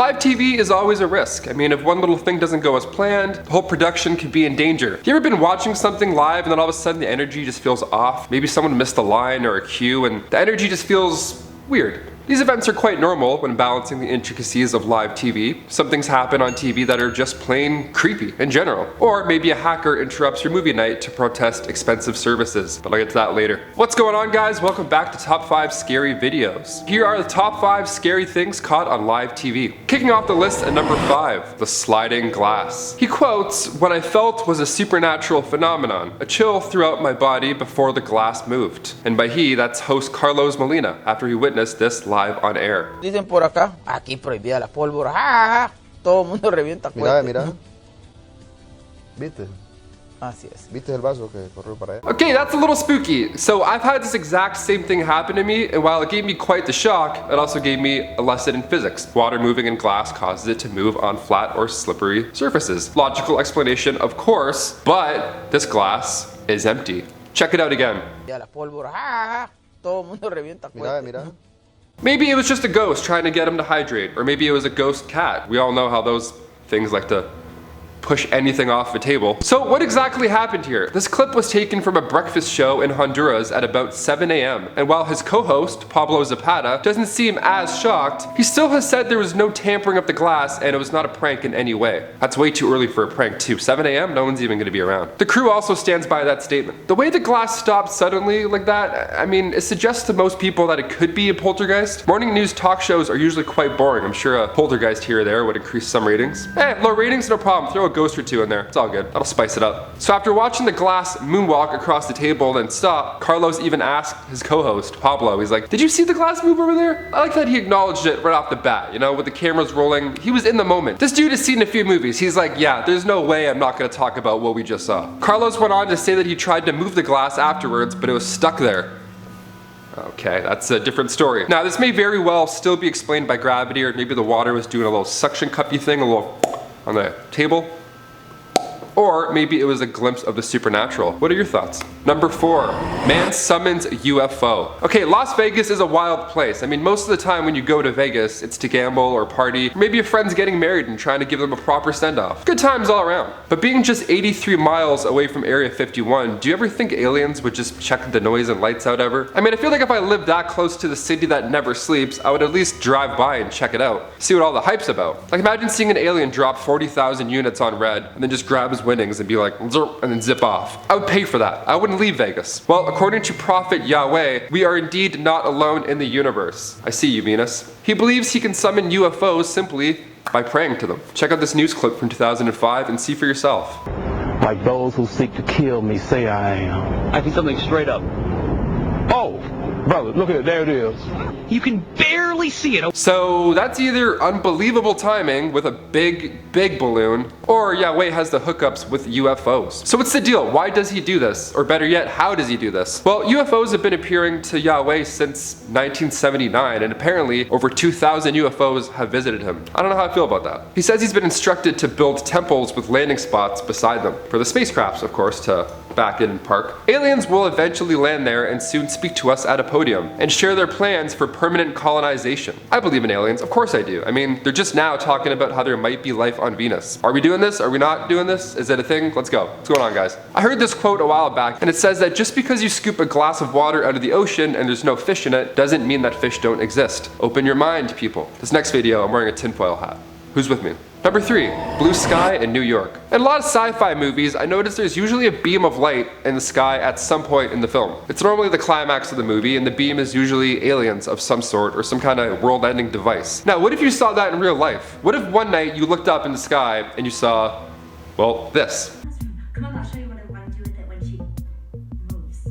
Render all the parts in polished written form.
Live TV is always a risk. I mean, if one little thing doesn't go as planned, the whole production could be in danger. You ever been watching something live and then all of a sudden the energy just feels off? Maybe someone missed a line or a cue and the energy just feels weird. These events are quite normal when balancing the intricacies of live TV. Some things happen on TV that are just plain creepy in general. Or maybe a hacker interrupts your movie night to protest expensive services, but I'll get to that later. What's going on, guys? Welcome back to Top 5 Scary Videos. Here are the top 5 scary things caught on live TV. Kicking off the list at number 5, the sliding glass. He quotes, "What I felt was a supernatural phenomenon, a chill throughout my body before the glass moved." And by he, that's host Carlos Molina, after he witnessed this live on air. Dicen por acá, aquí prohibida la pólvora. ¡Ah! Todo el mundo revienta cohetes. Mira. ¿Viste? Así es. ¿Viste el vaso que corrió para allá? Okay, that's a little spooky. So I've had this exact same thing happen to me, and while it gave me quite the shock, it also gave me a lesson in physics. Water moving in glass causes it to move on flat or slippery surfaces. Logical explanation, of course, but this glass is empty. Check it out again. La pólvora. ¡Ah! Todo el mundo revienta cohetes. Mira. Maybe it was just a ghost trying to get him to hydrate, or maybe it was a ghost cat. We all know how those things like to push anything off the table. So what exactly happened here? This clip was taken from a breakfast show in Honduras at about 7 a.m. And while his co-host, Pablo Zapata, doesn't seem as shocked, he still has said there was no tampering of the glass and it was not a prank in any way. That's way too early for a prank too. 7 a.m. No one's even gonna be around. The crew also stands by that statement. The way the glass stopped suddenly like that, I mean, it suggests to most people that it could be a poltergeist. Morning news talk shows are usually quite boring. I'm sure a poltergeist here or there would increase some ratings. Low ratings, no problem. Throw a ghost or two in there. It's all good. That'll spice it up. So after watching the glass moonwalk across the table and then stop, Carlos even asked his co-host, Pablo, he's like, "Did you see the glass move over there?" I like that he acknowledged it right off the bat, you know, with the cameras rolling. He was in the moment. This dude has seen a few movies. He's like, yeah, there's no way I'm not gonna talk about what we just saw. Carlos went on to say that he tried to move the glass afterwards, but it was stuck there. Okay, that's a different story. Now, this may very well still be explained by gravity, or maybe the water was doing a little suction cuppy thing, a little on the table. Or maybe it was a glimpse of the supernatural. What are your thoughts? Number 4, man summons UFO. Okay, Las Vegas is a wild place. I mean, most of the time when you go to Vegas, it's to gamble or party. Or maybe a friend's getting married and trying to give them a proper send-off. Good times all around. But being just 83 miles away from Area 51, do you ever think aliens would just check the noise and lights out ever? I mean, I feel like if I lived that close to the city that never sleeps, I would at least drive by and check it out. See what all the hype's about. Like, imagine seeing an alien drop 40,000 units on red and then just grab his winnings and be like, "Zerp," and then zip off. I would pay for that. I wouldn't leave Vegas. Well, according to Prophet Yahweh, we are indeed not alone in the universe. I see you, Venus. He believes he can summon UFOs simply by praying to them. Check out this news clip from 2005 and see for yourself. Like those who seek to kill me say I am. I see something straight up. Oh, brother, look at it, there it is. You can barely see it. So that's either unbelievable timing with a big balloon, or Yahweh has the hookups with UFOs. So what's the deal? Why does he do this? Or better yet, how does he do this? Well, UFOs have been appearing to Yahweh since 1979, and apparently over 2,000 UFOs have visited him. I don't know how I feel about that. He says he's been instructed to build temples with landing spots beside them, for the spacecrafts, of course, to back in park. Aliens will eventually land there and soon speak to us at a podium and share their plans for permanent colonization. I believe in aliens, of course I do. I mean, they're just now talking about how there might be life on Venus. Are we doing this? Are we not doing this? Is it a thing? Let's go. What's going on, guys? I heard this quote a while back, and it says that just because you scoop a glass of water out of the ocean and there's no fish in it, doesn't mean that fish don't exist. Open your mind, people. This next video, I'm wearing a tinfoil hat. Who's with me? Number 3, blue sky in New York. In a lot of sci-fi movies, I notice there's usually a beam of light in the sky at some point in the film. It's normally the climax of the movie, and the beam is usually aliens of some sort or some kind of world-ending device. Now, what if you saw that in real life? What if one night you looked up in the sky and you saw, well, this? Come on, I'll show you what I want to do with it when she moves.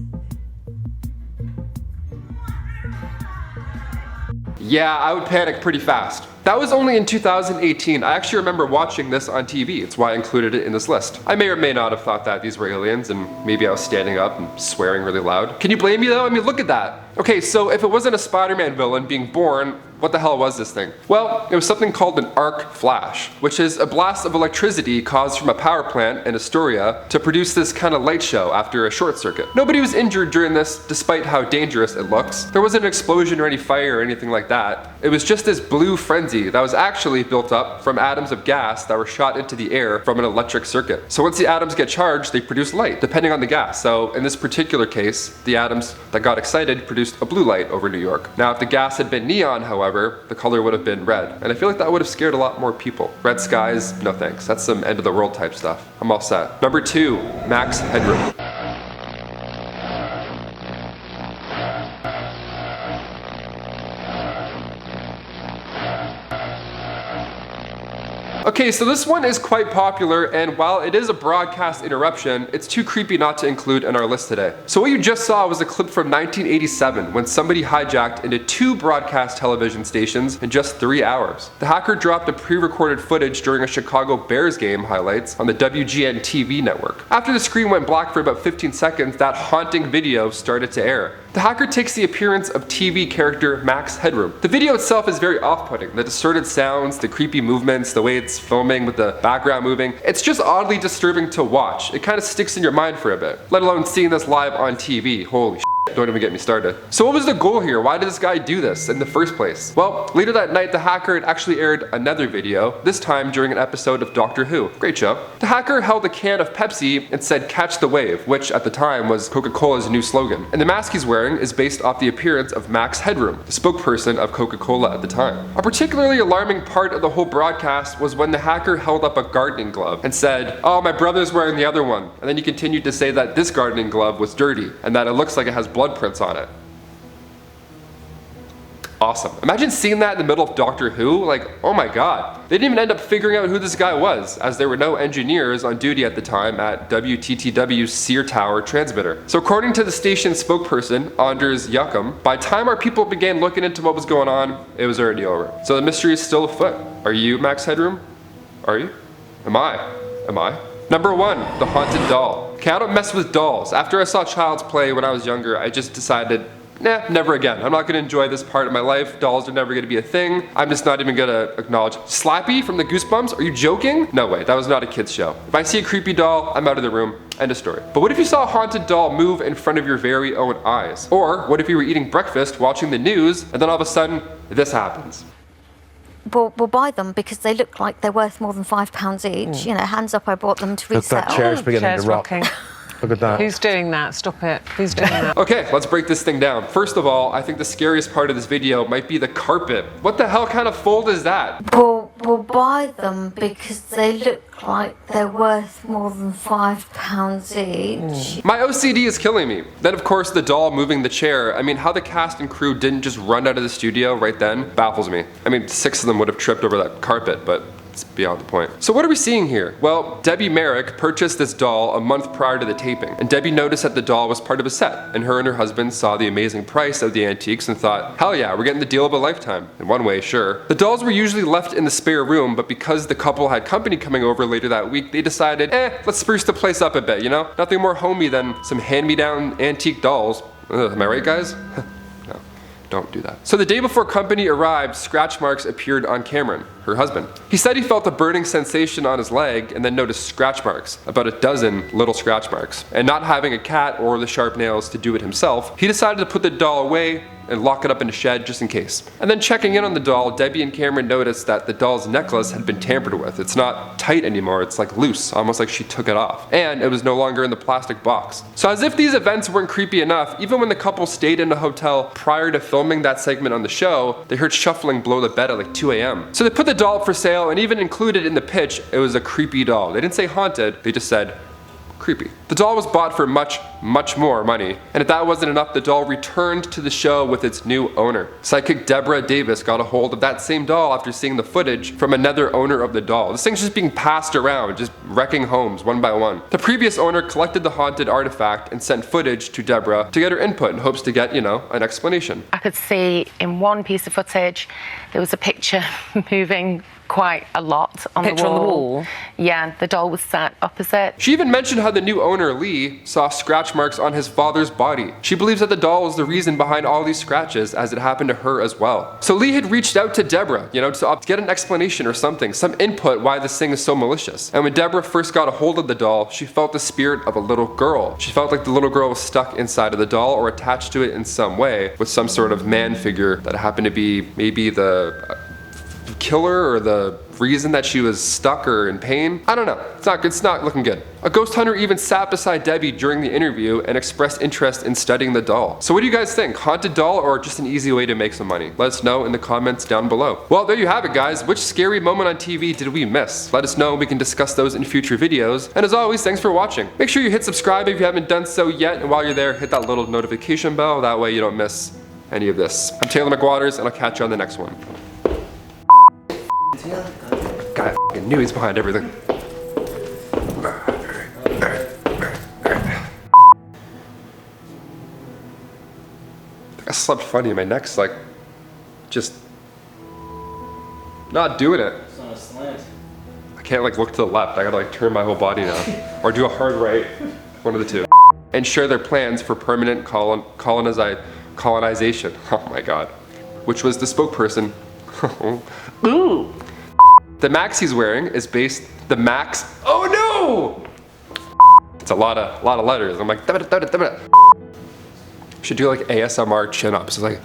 Yeah, I would panic pretty fast. That was only in 2018. I actually remember watching this on TV. It's why I included it in this list. I may or may not have thought that these were aliens, and maybe I was standing up and swearing really loud. Can you blame me though? I mean, look at that. Okay, so if it wasn't a Spider-Man villain being born, What the hell was this thing? Well, it was something called an arc flash, which is a blast of electricity caused from a power plant in Astoria to produce this kind of light show after a short circuit. Nobody was injured during this, despite how dangerous it looks. There wasn't an explosion or any fire or anything like that. It was just this blue frenzy that was actually built up from atoms of gas that were shot into the air from an electric circuit. So once the atoms get charged, they produce light, depending on the gas. So in this particular case, the atoms that got excited produced a blue light over New York. Now, if the gas had been neon, however, the color would have been red. And I feel like that would have scared a lot more people. Red skies, no thanks. That's some end of the world type stuff. I'm all set. Number 2, Max Headroom. Okay, so this one is quite popular, and while it is a broadcast interruption, it's too creepy not to include in our list today. So what you just saw was a clip from 1987 when somebody hijacked into 2 broadcast television stations in just 3 hours. The hacker dropped a pre-recorded footage during a Chicago Bears game highlights on the WGN TV network. After the screen went black for about 15 seconds, that haunting video started to air. The hacker takes the appearance of TV character Max Headroom. The video itself is very off-putting. The distorted sounds, the creepy movements, the way it's filming with the background moving. It's just oddly disturbing to watch. It kind of sticks in your mind for a bit. Let alone seeing this live on TV. Holy shit. Don't even get me started. So what was the goal here? Why did this guy do this in the first place? Well, later that night, the hacker had actually aired another video, this time during an episode of Doctor Who. Great show. The hacker held a can of Pepsi and said, "Catch the wave," which at the time was Coca-Cola's new slogan. And the mask he's wearing is based off the appearance of Max Headroom, the spokesperson of Coca-Cola at the time. A particularly alarming part of the whole broadcast was when the hacker held up a gardening glove and said, "Oh, my brother's wearing the other one." And then he continued to say that this gardening glove was dirty and that it looks like it has blood prints on it. Awesome. Imagine seeing that in the middle of Doctor Who. Like, oh my god. They didn't even end up figuring out who this guy was, as there were no engineers on duty at the time at WTTW's Sear Tower transmitter. So according to the station's spokesperson, Anders Jakob, by the time our people began looking into what was going on, it was already over. So the mystery is still afoot. Are you Max Headroom? Are you? Am I? Am I? Number 1, the haunted doll. Okay, I don't mess with dolls. After I saw Child's Play when I was younger, I just decided, nah, never again. I'm not gonna enjoy this part of my life. Dolls are never gonna be a thing. I'm just not even gonna acknowledge. Slappy from the Goosebumps? Are you joking? No way, that was not a kid's show. If I see a creepy doll, I'm out of the room. End of story. But what if you saw a haunted doll move in front of your very own eyes? Or what if you were eating breakfast, watching the news, and then all of a sudden, this happens? We'll buy them because they look like they're worth more than £5 each. You know, hands up, I bought them to Look, resell. that chair's beginning Chair's to rock. rocking. Look at that. Who's doing that? Stop it. Who's doing that? Okay, let's break this thing down. First of all, I think the scariest part of this video might be the carpet. What the hell kind of fold is that? We'll buy them because they look like they're worth more than £5 each. My OCD is killing me. Then of course the doll moving the chair. I mean, how the cast and crew didn't just run out of the studio right then baffles me. I mean, 6 of them would have tripped over that carpet, but it's beyond the point. So what are we seeing here? Well, Debbie Merrick purchased this doll a month prior to the taping, and Debbie noticed that the doll was part of a set, and her husband saw the amazing price of the antiques and thought, hell yeah, we're getting the deal of a lifetime. In one way, sure. The dolls were usually left in the spare room, but because the couple had company coming over later that week, they decided, let's spruce the place up a bit, you know? Nothing more homey than some hand-me-down antique dolls. Am I right, guys? Don't do that. So the day before company arrived, scratch marks appeared on Cameron, her husband. He said he felt a burning sensation on his leg and then noticed scratch marks, about a dozen little scratch marks. And not having a cat or the sharp nails to do it himself, he decided to put the doll away and lock it up in a shed just in case. And then checking in on the doll, Debbie and Cameron noticed that the doll's necklace had been tampered with. It's not tight anymore, it's like loose, almost like she took it off. And it was no longer in the plastic box. So as if these events weren't creepy enough, even when the couple stayed in a hotel prior to filming that segment on the show, they heard shuffling below the bed at like 2 a.m. So they put the doll up for sale and even included in the pitch, it was a creepy doll. They didn't say haunted, they just said creepy. The doll was bought for much more money, and if that wasn't enough, the doll returned to the show with its new owner. Psychic Deborah Davis got a hold of that same doll after seeing the footage from another owner of the doll. This thing's just being passed around, just wrecking homes one by one. The previous owner collected the haunted artifact and sent footage to Deborah to get her input in hopes to get, an explanation. I could see in one piece of footage there was a picture moving quite a lot on Picture the on the wall. wall? Yeah, the doll was sat opposite. She even mentioned how the new owner, Lee, saw scratch marks on his father's body. She believes that the doll is the reason behind all these scratches, as it happened to her as well. So Lee had reached out to Deborah, to get an explanation or something, some input why this thing is so malicious. And when Deborah first got a hold of the doll, she felt the spirit of a little girl. She felt like the little girl was stuck inside of the doll or attached to it in some way with some sort of man figure that happened to be maybe the killer or the reason that she was stuck or in pain. I don't know. It's not looking good. A ghost hunter even sat beside Debbie during the interview and expressed interest in studying the doll. So what do you guys think? Haunted doll or just an easy way to make some money? Let us know in the comments down below. Well, there you have it, guys. Which scary moment on TV did we miss? Let us know. We can discuss those in future videos. And as always, thanks for watching. Make sure you hit subscribe if you haven't done so yet. And while you're there, hit that little notification bell. That way you don't miss any of this. I'm Taylor McWatters, and I'll catch you on the next one. God, I knew he's behind everything. I slept funny. My neck's like, just not doing it. It's on a slant. I can't like look to the left. I gotta like turn my whole body now. Or do a hard right. One of the two. And share their plans for permanent colonization. Oh my God. Which was the spokesperson. Ooh. The max he's wearing is based, the max, oh no! It's a lot of letters. I'm like, should do like ASMR chin-ups. It's like,